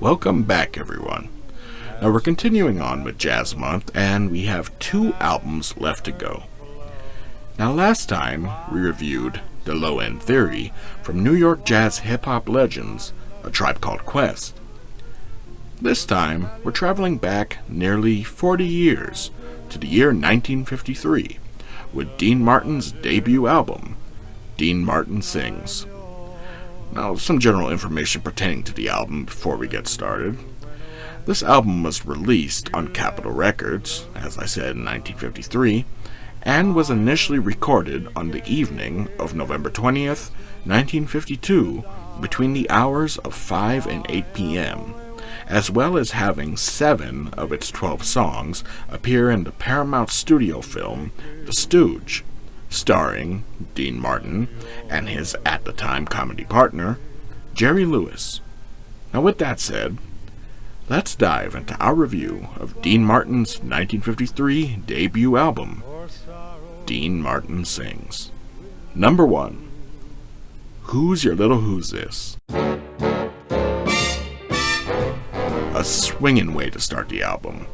Welcome back, everyone. Now we're continuing on with Jazz Month, and we have 2 albums left to go. Now last time, we reviewed The Low End Theory from New York jazz hip-hop legends, A Tribe Called Quest. This time, we're traveling back nearly 40 years to the year 1953 with Dean Martin's debut album, Dean Martin Sings. Now, some general information pertaining to the album before we get started. This album was released on Capitol Records, as I said, in 1953, and was initially recorded on the evening of November 20th, 1952, between the hours of 5 and 8 p.m., as well as having 7 of its 12 songs appear in the Paramount studio film, The Stooge, starring Dean Martin and his at-the-time comedy partner, Jerry Lewis. Now with that said, let's dive into our review of Dean Martin's 1953 debut album, Dean Martin Sings. Number 1, Who's Your Little Who's This? A swinging way to start the album.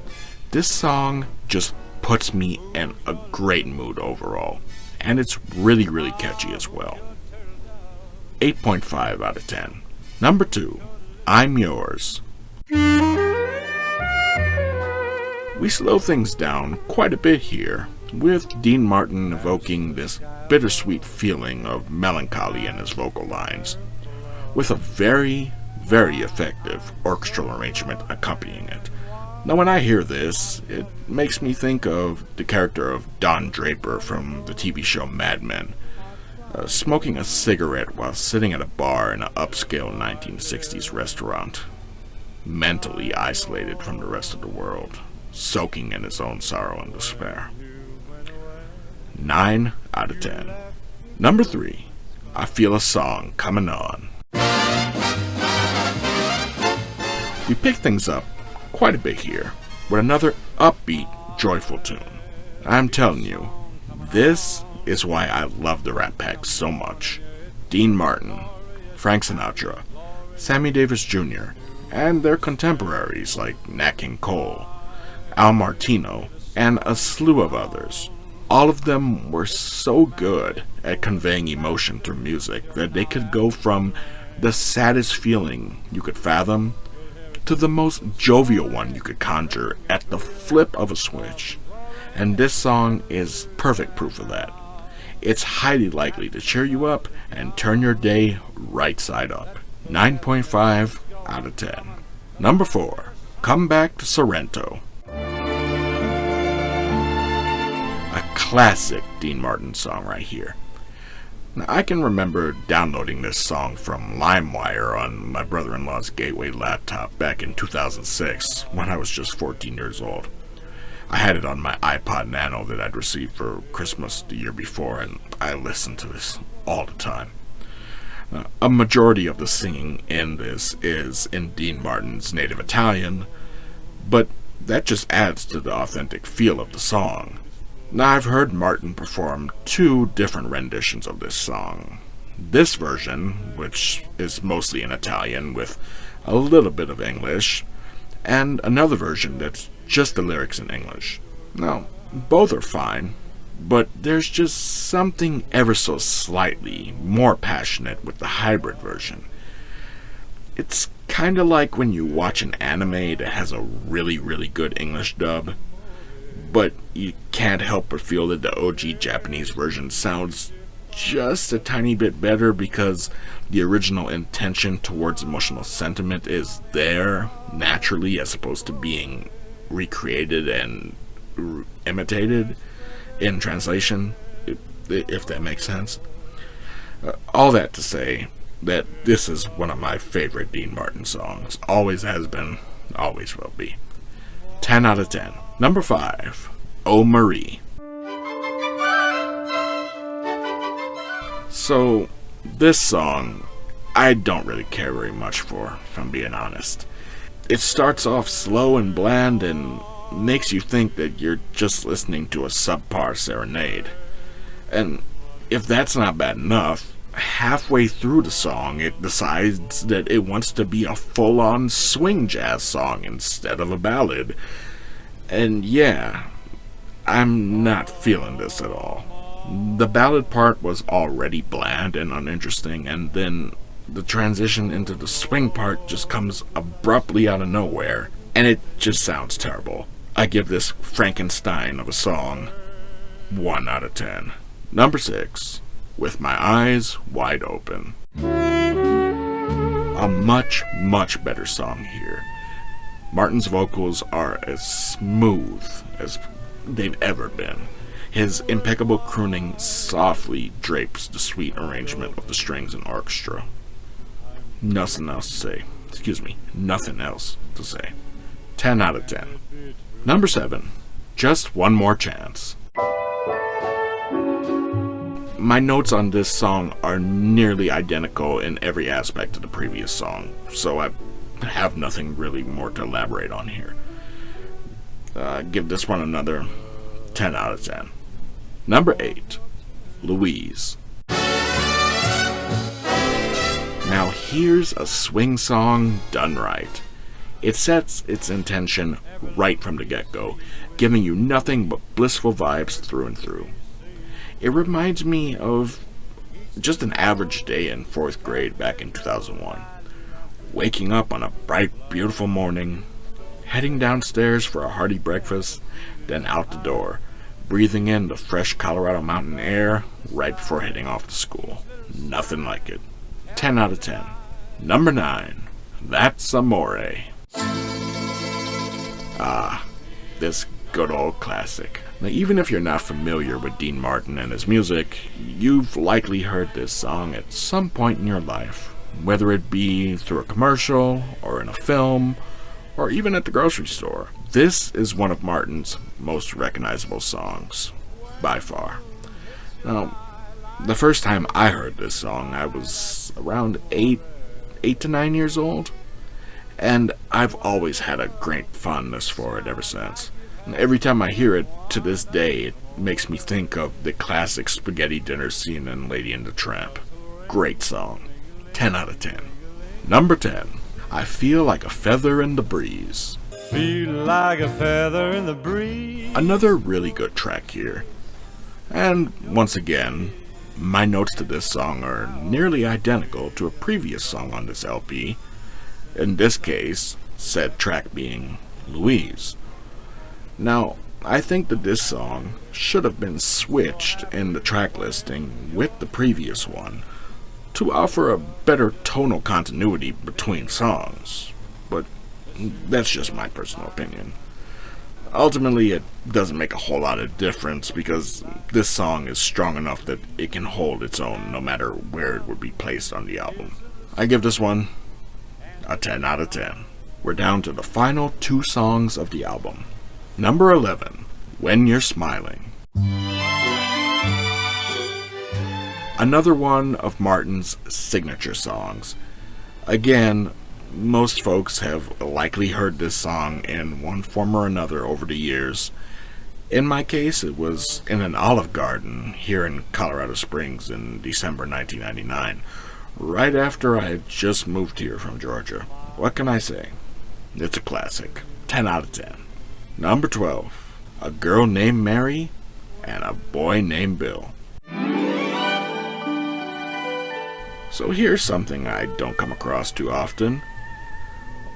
This song just puts me in a great mood overall, and it's really catchy as well. 8.5 out of 10. Number 2, I'm Yours. We slow things down quite a bit here, with Dean Martin evoking this bittersweet feeling of melancholy in his vocal lines, with a very effective orchestral arrangement accompanying it. Now when I hear this, it makes me think of the character of Don Draper from the TV show Mad Men, smoking a cigarette while sitting at a bar in an upscale 1960s restaurant, mentally isolated from the rest of the world, soaking in his own sorrow and despair. 9 out of 10. Number 3, I Feel a Song Coming On. We pick things up quite a bit here with another upbeat, joyful tune. I'm telling you, this is why I love the Rat Pack so much. Dean Martin, Frank Sinatra, Sammy Davis Jr., and their contemporaries like Nat King Cole, Al Martino, and a slew of others. All of them were so good at conveying emotion through music that they could go from the saddest feeling you could fathom to the most jovial one you could conjure at the flip of a switch. And this song is perfect proof of that. It's highly likely to cheer you up and turn your day right side up. 9.5 out of 10. Number 4, Come Back to Sorrento. A classic Dean Martin song right here. Now, I can remember downloading this song from LimeWire on my brother-in-law's Gateway laptop back in 2006 when I was just 14 years old. I had it on my iPod Nano that I'd received for Christmas the year before, and I listened to this all the time. A majority of the singing in this is in Dean Martin's native Italian, but that just adds to the authentic feel of the song. Now, I've heard Martin perform 2 different renditions of this song. This version, which is mostly in Italian with a little bit of English, and another version that's just the lyrics in English. Now, both are fine, but there's just something ever so slightly more passionate with the hybrid version. It's kinda like when you watch an anime that has a really good English dub, but you can't help but feel that the OG Japanese version sounds just a tiny bit better because the original intention towards emotional sentiment is there naturally as opposed to being recreated and imitated in translation, if that makes sense. All that to say that this is one of my favorite Dean Martin songs. Always has been, always will be. 10 out of 10. Number 5, Oh Marie. So, this song, I don't really care very much for, if I'm being honest. It starts off slow and bland and makes you think that you're just listening to a subpar serenade. And if that's not bad enough, halfway through the song, it decides that it wants to be a full-on swing jazz song instead of a ballad. And yeah, I'm not feeling this at all. The ballad part was already bland and uninteresting, and then the transition into the swing part just comes abruptly out of nowhere, and it just sounds terrible. I give this Frankenstein of a song 1 out of 10. Number 6. With My Eyes Wide Open. A much, much better song here. Martin's vocals are as smooth as they've ever been. His impeccable crooning softly drapes the sweet arrangement of the strings and orchestra. Nothing else to say. Nothing else to say. 10 out of 10. Number 7. Just One More Chance. My notes on this song are nearly identical in every aspect of the previous song, so I have nothing really more to elaborate on here. Give this one another 10 out of 10. Number 8. Louise. Now here's a swing song done right. It sets its intention right from the get-go, giving you nothing but blissful vibes through and through. It reminds me of just an average day in 4th grade back in 2001. Waking up on a bright, beautiful morning, heading downstairs for a hearty breakfast, then out the door, breathing in the fresh Colorado mountain air right before heading off to school. Nothing like it. 10 out of 10. Number 9. That's Amore. This good old classic. Now, even if you're not familiar with Dean Martin and his music, you've likely heard this song at some point in your life, whether it be through a commercial, or in a film, or even at the grocery store. This is one of Martin's most recognizable songs, by far. Now, the first time I heard this song, I was around 8 to 9 years old, and I've always had a great fondness for it ever since. And every time I hear it to this day, it makes me think of the classic spaghetti dinner scene in Lady and the Tramp. Great song. 10 out of 10. Number 10. I Feel Like a Feather in the Breeze. Feel like a feather in the breeze. Another really good track here. And once again, my notes to this song are nearly identical to a previous song on this LP. In this case, said track being Louise. Now, I think that this song should have been switched in the track listing with the previous one to offer a better tonal continuity between songs, but that's just my personal opinion. Ultimately, it doesn't make a whole lot of difference because this song is strong enough that it can hold its own no matter where it would be placed on the album. I give this one a 10 out of 10. We're down to the final 2 songs of the album. Number 11, When You're Smiling. Another one of Martin's signature songs. Again, most folks have likely heard this song in one form or another over the years. In my case, it was in an Olive Garden here in Colorado Springs in December 1999, right after I had just moved here from Georgia. What can I say? It's a classic. 10 out of 10. Number 12, A Girl Named Mary and a Boy Named Bill. So here's something I don't come across too often.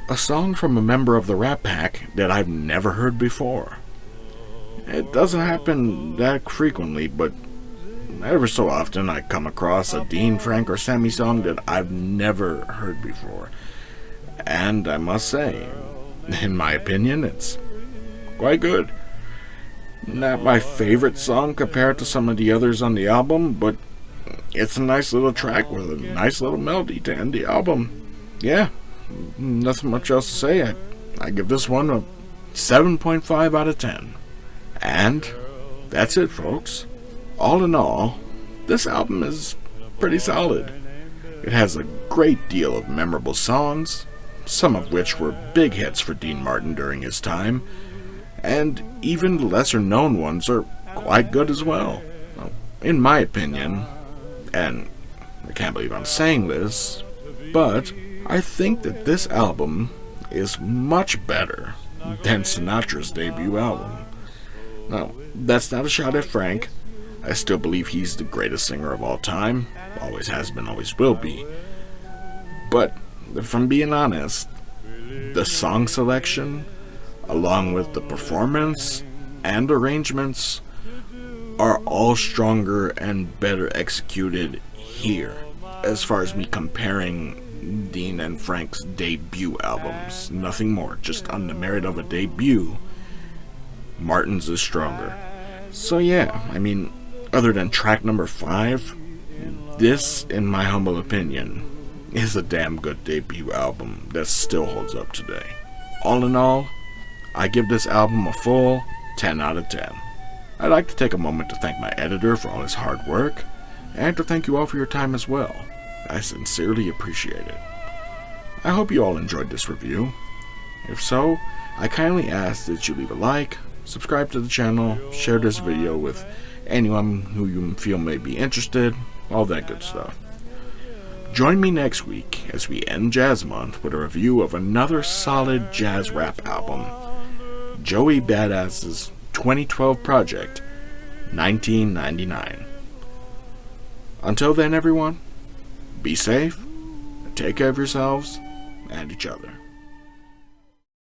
A song from a member of the Rat Pack that I've never heard before. It doesn't happen that frequently, but ever so often I come across a Dean, Frank, or Sammy song that I've never heard before. And I must say, in my opinion, it's quite good. Not my favorite song compared to some of the others on the album, but it's a nice little track with a nice little melody to end the album. Yeah, nothing much else to say. I give this one a 7.5 out of 10. And that's it, folks. All in all, this album is pretty solid. It has a great deal of memorable songs, some of which were big hits for Dean Martin during his time, and even lesser-known ones are quite good as well. In my opinion, and I can't believe I'm saying this, but I think that this album is much better than Sinatra's debut album. Now, that's not a shot at Frank. I still believe he's the greatest singer of all time. Always has been, always will be. But, if I'm being honest, the song selection, along with the performance and arrangements, are all stronger and better executed here, as far as me comparing Dean and Frank's debut albums. Nothing more, just on the merit of a debut, Martin's is stronger. So yeah, I mean, other than track number 5, this, in my humble opinion, is a damn good debut album that still holds up today. All in all, I give this album a full 10 out of 10. I'd like to take a moment to thank my editor for all his hard work, and to thank you all for your time as well. I sincerely appreciate it. I hope you all enjoyed this review. If so, I kindly ask that you leave a like, subscribe to the channel, share this video with anyone who you feel may be interested, all that good stuff. Join me next week as we end Jazz Month with a review of another solid jazz rap album, Joey Badass's 2012 project, 1999. Until then, everyone, be safe, take care of yourselves and each other.